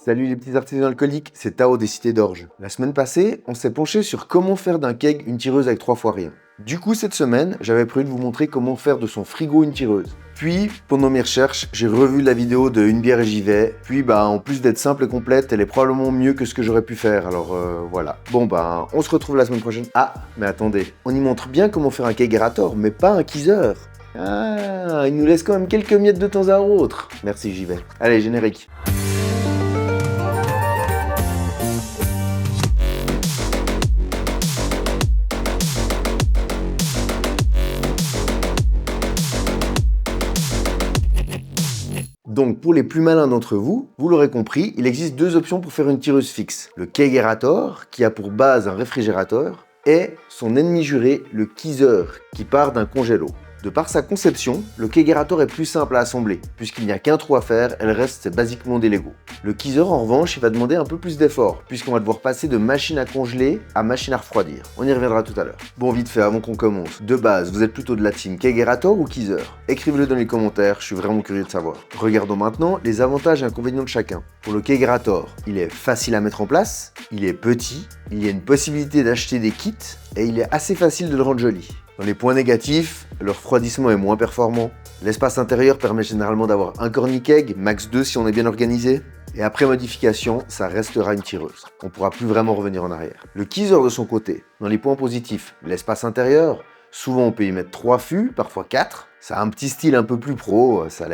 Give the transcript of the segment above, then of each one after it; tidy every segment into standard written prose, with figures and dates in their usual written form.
Salut les petits artisans alcooliques, c'est Tao des Cités d'Orge. La semaine passée, on s'est penché sur comment faire d'un keg une tireuse avec 3 fois rien. Du coup, cette semaine, j'avais prévu de vous montrer comment faire de son frigo une tireuse. Puis, pendant mes recherches, j'ai revu la vidéo de Une bière et j'y vais. Puis, en plus d'être simple et complète, elle est probablement mieux que ce que j'aurais pu faire. Alors, voilà. Bon, on se retrouve la semaine prochaine. Ah, mais attendez, on y montre bien comment faire un kegerator, mais pas un keezer. Ah, il nous laisse quand même quelques miettes de temps à autre. Merci, j'y vais. Allez, générique. Donc pour les plus malins d'entre vous, vous l'aurez compris, il existe deux options pour faire une tireuse fixe. Le kegerator, qui a pour base un réfrigérateur, et son ennemi juré, le keezer, qui part d'un congélo. De par sa conception, le kegerator est plus simple à assembler, puisqu'il n'y a qu'un trou à faire et le reste c'est basiquement des Lego. Le keezer en revanche, il va demander un peu plus d'effort, puisqu'on va devoir passer de machine à congeler à machine à refroidir. On y reviendra tout à l'heure. Bon, vite fait, avant qu'on commence, de base, vous êtes plutôt de la team kegerator ou keezer? Écrivez-le dans les commentaires, je suis vraiment curieux de savoir. Regardons maintenant les avantages et inconvénients de chacun. Pour le kegerator, il est facile à mettre en place, il est petit, il y a une possibilité d'acheter des kits, et il est assez facile de le rendre joli. Dans les points négatifs, le refroidissement est moins performant. L'espace intérieur permet généralement d'avoir un corny-keg, max 2 si on est bien organisé. Et après modification, ça restera une tireuse. On ne pourra plus vraiment revenir en arrière. Le keezer de son côté, dans les points positifs, l'espace intérieur, souvent on peut y mettre 3 fûts, parfois 4. Ça a un petit style un peu plus pro, ça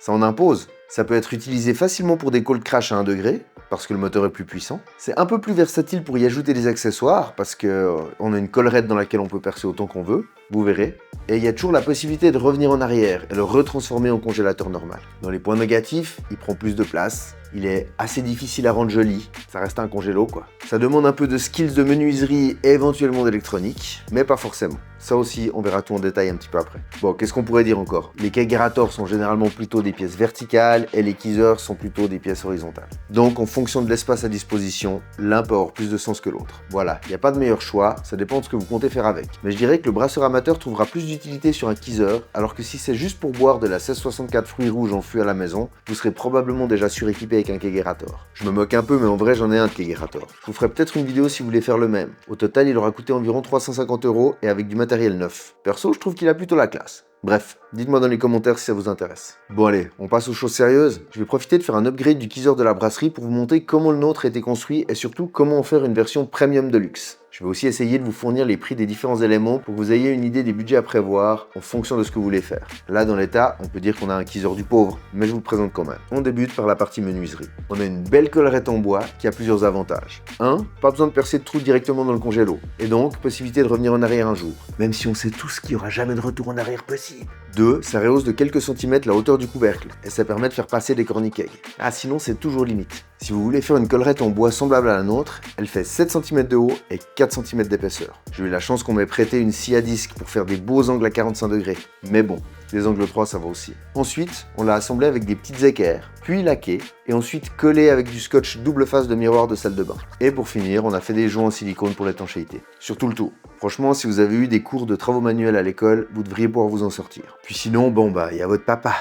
en impose. Ça peut être utilisé facilement pour des cold crash à 1 degré, parce que le moteur est plus puissant. C'est un peu plus versatile pour y ajouter des accessoires, parce qu'on a une collerette dans laquelle on peut percer autant qu'on veut, vous verrez. Et il y a toujours la possibilité de revenir en arrière et le retransformer en congélateur normal. Dans les points négatifs, il prend plus de place, il est assez difficile à rendre joli, ça reste un congélo quoi. Ça demande un peu de skills de menuiserie et éventuellement d'électronique, mais pas forcément. Ça aussi, on verra tout en détail un petit peu après. Bon, qu'est-ce qu'on pourrait dire encore? Les kegerators sont généralement plutôt des pièces verticales et les keezers sont plutôt des pièces horizontales. Donc, en fonction de l'espace à disposition, l'un peut avoir plus de sens que l'autre. Voilà, il n'y a pas de meilleur choix, ça dépend de ce que vous comptez faire avec. Mais je dirais que le brasseur amateur trouvera plus d'utilité sur un keezer, alors que si c'est juste pour boire de la 1664 fruits rouges en fût à la maison, vous serez probablement déjà suréquipé avec un kegerator. Je me moque un peu, mais en vrai, j'en ai un de kegerator. Je vous ferai peut-être une vidéo si vous voulez faire le même. Au total, il aura coûté environ 350 € et avec du matériel neuf. Perso, je trouve qu'il a plutôt la classe. Bref, dites-moi dans les commentaires si ça vous intéresse. Bon allez, on passe aux choses sérieuses. Je vais profiter de faire un upgrade du keezer de la brasserie pour vous montrer comment le nôtre a été construit et surtout comment en faire une version premium de luxe. Je vais aussi essayer de vous fournir les prix des différents éléments pour que vous ayez une idée des budgets à prévoir en fonction de ce que vous voulez faire. Là, dans l'état, on peut dire qu'on a un keezer du pauvre, mais je vous le présente quand même. On débute par la partie menuiserie. On a une belle collerette en bois qui a plusieurs avantages. 1. Pas besoin de percer de trou directement dans le congélo, et donc possibilité de revenir en arrière un jour. Même si on sait tous qu'il n'y aura jamais de retour en arrière possible. 2. Ça rehausse de quelques centimètres la hauteur du couvercle, et ça permet de faire passer des corny-kegs. Ah, sinon c'est toujours limite. Si vous voulez faire une collerette en bois semblable à la nôtre, elle fait 7 cm de haut et 4 cm d'épaisseur. J'ai eu la chance qu'on m'ait prêté une scie à disque pour faire des beaux angles à 45 degrés. Mais bon, les angles 3 ça va aussi. Ensuite, on l'a assemblé avec des petites équerres, puis laqué, et ensuite collé avec du scotch double face de miroir de salle de bain. Et pour finir, on a fait des joints en silicone pour l'étanchéité. Sur tout le tour. Franchement, si vous avez eu des cours de travaux manuels à l'école, vous devriez pouvoir vous en sortir. Puis sinon, il y a votre papa.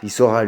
Il saura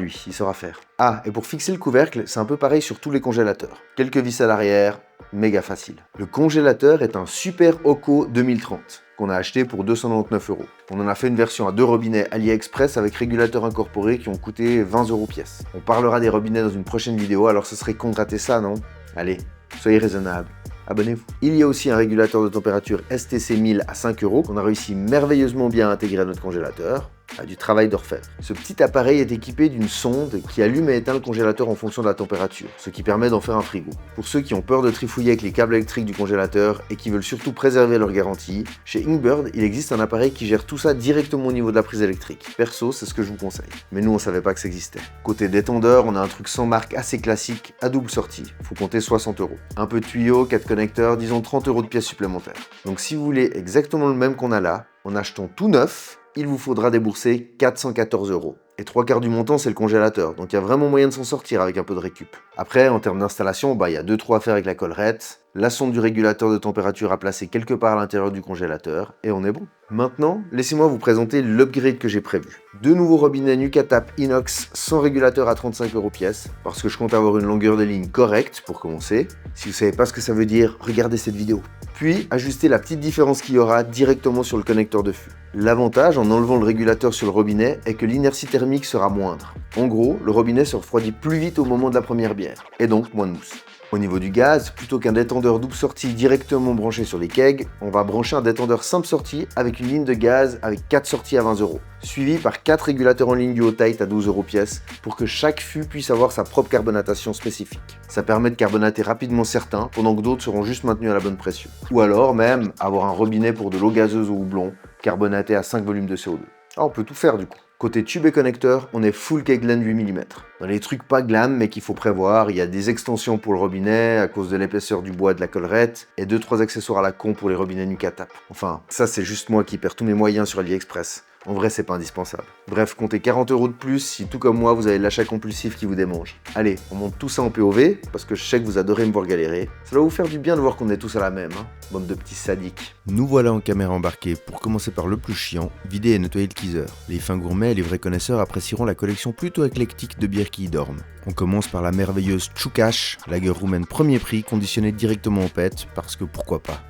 faire. Ah, et pour fixer le couvercle, c'est un peu pareil sur tous les congélateurs. Quelques vis à l'arrière, méga facile. Le congélateur est un Super Oco 2030 qu'on a acheté pour 299 €. On en a fait une version à 2 robinets AliExpress avec régulateur incorporé qui ont coûté 20 € pièce. On parlera des robinets dans une prochaine vidéo, alors ce serait con de rater ça, non? Allez, soyez raisonnable. Abonnez-vous. Il y a aussi un régulateur de température STC 1000 à 5 € qu'on a réussi merveilleusement bien à intégrer à notre congélateur. Du travail d'orfèvre. Ce petit appareil est équipé d'une sonde qui allume et éteint le congélateur en fonction de la température, ce qui permet d'en faire un frigo. Pour ceux qui ont peur de trifouiller avec les câbles électriques du congélateur et qui veulent surtout préserver leur garantie, chez Inkbird, il existe un appareil qui gère tout ça directement au niveau de la prise électrique. Perso, c'est ce que je vous conseille. Mais nous, on savait pas que ça existait. Côté détendeur, on a un truc sans marque assez classique, à double sortie. Faut compter 60 €. Un peu de tuyau, 4 connecteurs, disons 30 € de pièces supplémentaires. Donc si vous voulez exactement le même qu'on a là, en achetant tout neuf, il vous faudra débourser 414 €. Et 3/4 du montant, c'est le congélateur, donc il y a vraiment moyen de s'en sortir avec un peu de récup. Après, en termes d'installation, il y a 2 trous à faire avec la collerette, la sonde du régulateur de température à placer quelque part à l'intérieur du congélateur, et on est bon. Maintenant, laissez-moi vous présenter l'upgrade que j'ai prévu. Deux nouveaux robinets NucaTap inox sans régulateur à 35 € pièce, parce que je compte avoir une longueur de ligne correcte pour commencer. Si vous savez pas ce que ça veut dire, regardez cette vidéo. Puis, ajustez la petite différence qu'il y aura directement sur le connecteur de fût. L'avantage en enlevant le régulateur sur le robinet est que l'inertie thermique sera moindre. En gros, le robinet se refroidit plus vite au moment de la première bière, et donc moins de mousse. Au niveau du gaz, plutôt qu'un détendeur double sortie directement branché sur les kegs, on va brancher un détendeur simple sortie avec une ligne de gaz avec 4 sorties à 20 €, suivi par 4 régulateurs en ligne du haut-tight à 12 € pièce pour que chaque fût puisse avoir sa propre carbonatation spécifique. Ça permet de carbonater rapidement certains, pendant que d'autres seront juste maintenus à la bonne pression. Ou alors même avoir un robinet pour de l'eau gazeuse au houblon, carbonaté à 5 volumes de CO2. Ah, on peut tout faire du coup. Côté tube et connecteur, on est full Kegland 8 mm. Dans les trucs pas glam mais qu'il faut prévoir, il y a des extensions pour le robinet à cause de l'épaisseur du bois de la collerette et 2-3 accessoires à la con pour les robinets NucaTap. Enfin, ça c'est juste moi qui perds tous mes moyens sur AliExpress. En vrai, c'est pas indispensable. Bref, comptez 40 € de plus si tout comme moi vous avez l'achat compulsif qui vous démange. Allez, on monte tout ça en POV parce que je sais que vous adorez me voir galérer. Ça doit vous faire du bien de voir qu'on est tous à la même, hein, bande de petits sadiques. Nous voilà en caméra embarquée pour commencer par le plus chiant, vider et nettoyer le teaser. Les fins gourmets et les vrais connaisseurs apprécieront la collection plutôt éclectique de bières qui y dorment. On commence par la merveilleuse Tchoukash, lager roumaine premier prix, conditionnée directement en pète, parce que pourquoi pas.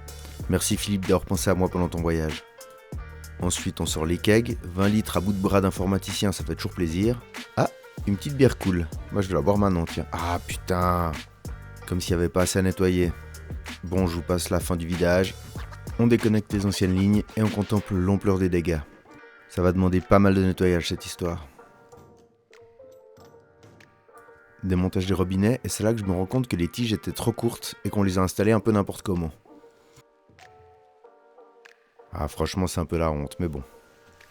Merci Philippe d'avoir pensé à moi pendant ton voyage. Ensuite on sort les kegs, 20 litres à bout de bras d'informaticien, ça fait toujours plaisir. Ah, une petite bière cool. Moi je vais la boire maintenant, tiens. Ah putain, comme s'il n'y avait pas assez à nettoyer. Bon, je vous passe la fin du vidage. On déconnecte les anciennes lignes et on contemple l'ampleur des dégâts. Ça va demander pas mal de nettoyage cette histoire. Démontage des robinets, et c'est là que je me rends compte que les tiges étaient trop courtes et qu'on les a installées un peu n'importe comment. Ah franchement c'est un peu la honte, mais bon.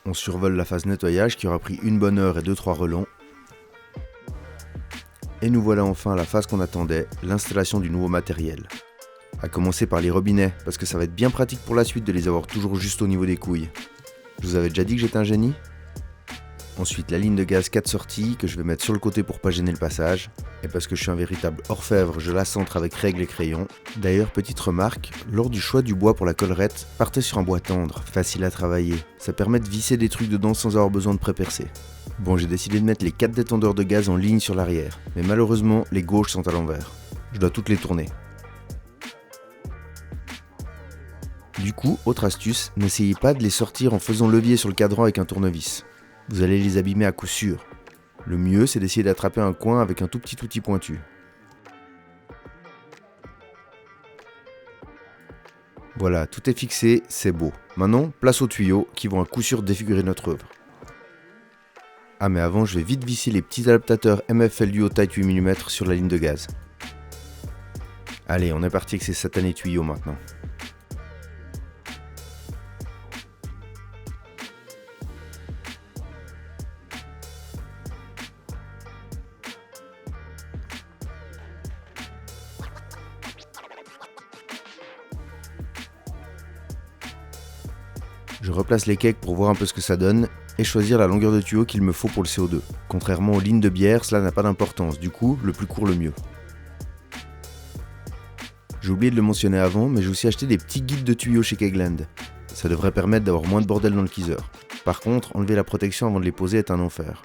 On survole la phase nettoyage qui aura pris une bonne heure et 2-3 relents. Et nous voilà enfin à la phase qu'on attendait, l'installation du nouveau matériel. À commencer par les robinets, parce que ça va être bien pratique pour la suite de les avoir toujours juste au niveau des couilles. Je vous avais déjà dit que j'étais un génie ? Ensuite la ligne de gaz 4 sorties que je vais mettre sur le côté pour pas gêner le passage. Et parce que je suis un véritable orfèvre, je la centre avec règle et crayon. D'ailleurs, petite remarque, lors du choix du bois pour la collerette, partez sur un bois tendre, facile à travailler. Ça permet de visser des trucs dedans sans avoir besoin de pré-percer. Bon, j'ai décidé de mettre les 4 détendeurs de gaz en ligne sur l'arrière. Mais malheureusement, les gauches sont à l'envers. Je dois toutes les tourner. Du coup, autre astuce, n'essayez pas de les sortir en faisant levier sur le cadran avec un tournevis. Vous allez les abîmer à coup sûr. Le mieux, c'est d'essayer d'attraper un coin avec un tout petit outil pointu. Voilà, tout est fixé, c'est beau. Maintenant, place aux tuyaux qui vont à coup sûr défigurer notre œuvre. Ah mais avant, je vais vite visser les petits adaptateurs MFL du haut-tight 8 mm sur la ligne de gaz. Allez, on est parti avec ces satanés tuyaux maintenant. Je replace les kegs pour voir un peu ce que ça donne et choisir la longueur de tuyau qu'il me faut pour le CO2. Contrairement aux lignes de bière, cela n'a pas d'importance, du coup, le plus court le mieux. J'ai oublié de le mentionner avant, mais j'ai aussi acheté des petits guides de tuyaux chez Kegland. Ça devrait permettre d'avoir moins de bordel dans le teaser. Par contre, enlever la protection avant de les poser est un enfer.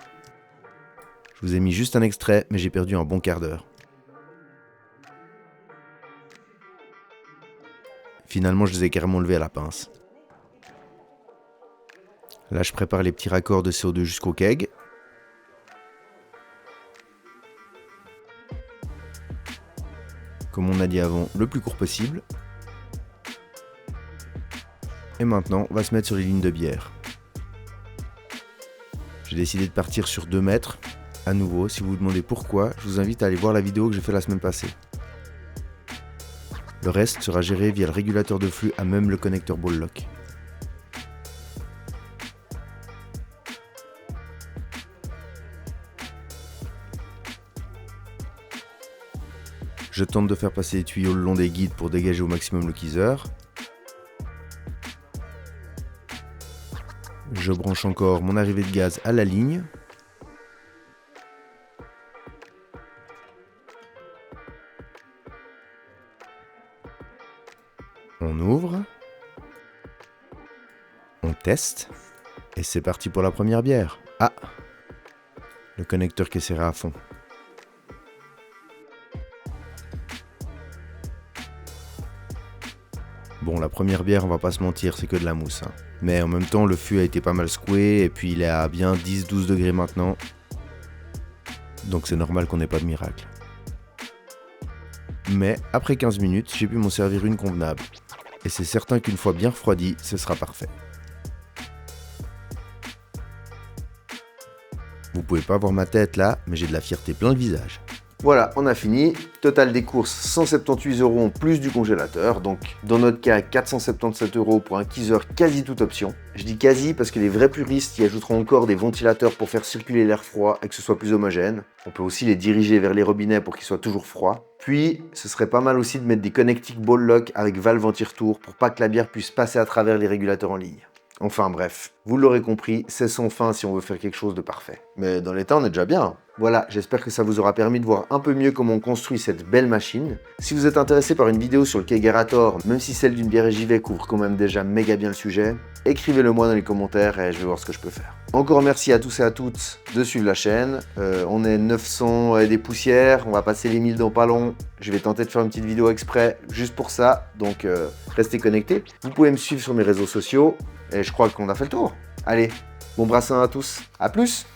Je vous ai mis juste un extrait, mais j'ai perdu un bon quart d'heure. Finalement, je les ai carrément levés à la pince. Là, je prépare les petits raccords de CO2 jusqu'au keg. Comme on a dit avant, le plus court possible. Et maintenant, on va se mettre sur les lignes de bière. J'ai décidé de partir sur 2 mètres. À nouveau, si vous vous demandez pourquoi, je vous invite à aller voir la vidéo que j'ai fait la semaine passée. Le reste sera géré via le régulateur de flux à même le connecteur ball lock. Je tente de faire passer les tuyaux le long des guides pour dégager au maximum le keezer. Je branche encore mon arrivée de gaz à la ligne. On ouvre. On teste. Et c'est parti pour la première bière. Ah! Le connecteur qui est serré à fond. Bon, la première bière, on va pas se mentir, c'est que de la mousse. Hein. Mais en même temps, le fût a été pas mal secoué, et puis il est à bien 10-12 degrés maintenant. Donc c'est normal qu'on n'ait pas de miracle. Mais après 15 minutes, j'ai pu m'en servir une convenable. Et c'est certain qu'une fois bien refroidi, ce sera parfait. Vous pouvez pas voir ma tête là, mais j'ai de la fierté plein le visage. Voilà, on a fini. Total des courses, 178 € en plus du congélateur. Donc, dans notre cas, 477 € pour un Keezer quasi toute option. Je dis quasi parce que les vrais puristes y ajouteront encore des ventilateurs pour faire circuler l'air froid et que ce soit plus homogène. On peut aussi les diriger vers les robinets pour qu'ils soient toujours froids. Puis, ce serait pas mal aussi de mettre des connectiques ball lock avec valve anti-retour pour pas que la bière puisse passer à travers les régulateurs en ligne. Enfin bref, vous l'aurez compris, c'est sans fin si on veut faire quelque chose de parfait. Mais dans l'état, on est déjà bien. Voilà, j'espère que ça vous aura permis de voir un peu mieux comment on construit cette belle machine. Si vous êtes intéressé par une vidéo sur le Kegerator, même si celle d'une bière JV couvre quand même déjà méga bien le sujet, écrivez-le moi dans les commentaires et je vais voir ce que je peux faire. Encore merci à tous et à toutes de suivre la chaîne. On est 900 et des poussières, on va passer les 1000 dans pas long. Je vais tenter de faire une petite vidéo exprès juste pour ça, donc restez connectés. Vous pouvez me suivre sur mes réseaux sociaux et je crois qu'on a fait le tour. Allez, bon brassin à tous, à plus!